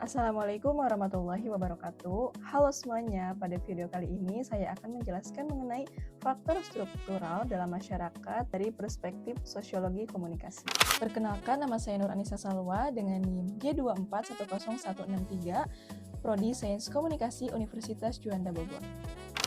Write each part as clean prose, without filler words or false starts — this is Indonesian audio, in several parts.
Assalamualaikum warahmatullahi wabarakatuh. Halo semuanya, pada video kali ini saya akan menjelaskan mengenai faktor struktural dalam masyarakat dari perspektif sosiologi komunikasi. Perkenalkan, nama saya Nur Anissa Salwa dengan NIM G2410163, Prodi Sains Komunikasi Universitas Juanda Bogor.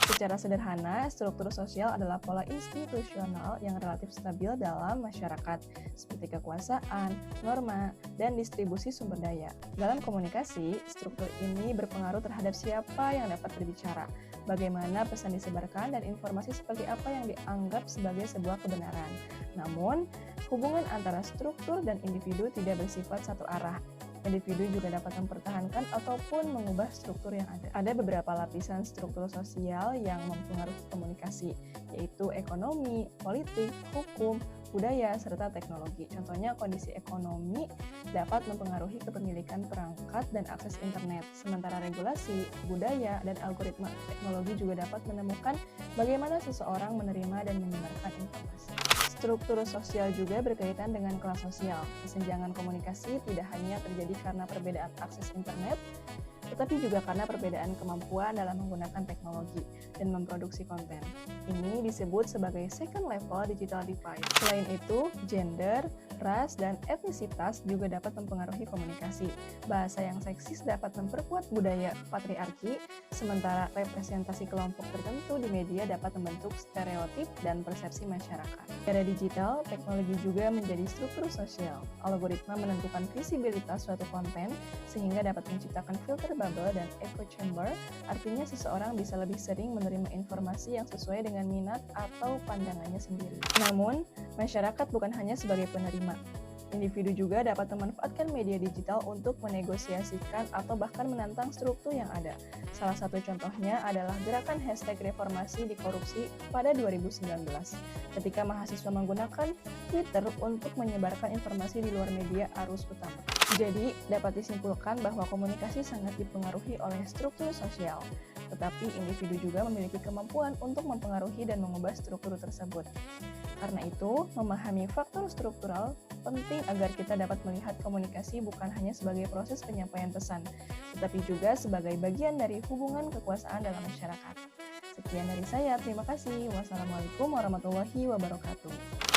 Secara sederhana, struktur sosial adalah pola institusional yang relatif stabil dalam masyarakat, seperti kekuasaan, norma, dan distribusi sumber daya. Dalam komunikasi, struktur ini berpengaruh terhadap siapa yang dapat berbicara, bagaimana pesan disebarkan, dan informasi seperti apa yang dianggap sebagai sebuah kebenaran. Namun, hubungan antara struktur dan individu tidak bersifat satu arah. Individu juga dapat mempertahankan ataupun mengubah struktur yang ada. Ada beberapa lapisan struktur sosial yang mempengaruhi komunikasi, yaitu ekonomi, politik, hukum, budaya, serta teknologi. Contohnya, kondisi ekonomi dapat mempengaruhi kepemilikan perangkat dan akses internet, sementara regulasi, budaya, dan algoritma teknologi juga dapat menemukan bagaimana seseorang menerima dan menyebarkan informasi. Struktur sosial juga berkaitan dengan kelas sosial. Kesenjangan komunikasi tidak hanya terjadi karena perbedaan akses internet, tetapi juga karena perbedaan kemampuan dalam menggunakan teknologi dan memproduksi konten. Ini disebut sebagai second level digital divide. Selain itu, gender, ras, dan etnisitas juga dapat mempengaruhi komunikasi. Bahasa yang seksis dapat memperkuat budaya patriarki, sementara representasi kelompok tertentu di media dapat membentuk stereotip dan persepsi masyarakat. Di era digital, teknologi juga menjadi struktur sosial. Algoritma menentukan visibilitas suatu konten sehingga dapat menciptakan filter bubble dan echo chamber, artinya seseorang bisa lebih sering menerima informasi yang sesuai dengan minat atau pandangannya sendiri. Namun, masyarakat bukan hanya sebagai penerima. Individu juga dapat memanfaatkan media digital untuk menegosiasikan atau bahkan menantang struktur yang ada. Salah satu contohnya adalah gerakan hashtag reformasi di korupsi pada 2019, ketika mahasiswa menggunakan Twitter untuk menyebarkan informasi di luar media arus utama. Jadi, dapat disimpulkan bahwa komunikasi sangat dipengaruhi oleh struktur sosial, tetapi individu juga memiliki kemampuan untuk mempengaruhi dan mengubah struktur tersebut. Karena itu, memahami faktor struktural penting agar kita dapat melihat komunikasi bukan hanya sebagai proses penyampaian pesan, tetapi juga sebagai bagian dari hubungan kekuasaan dalam masyarakat. Sekian dari saya, terima kasih. Wassalamualaikum warahmatullahi wabarakatuh.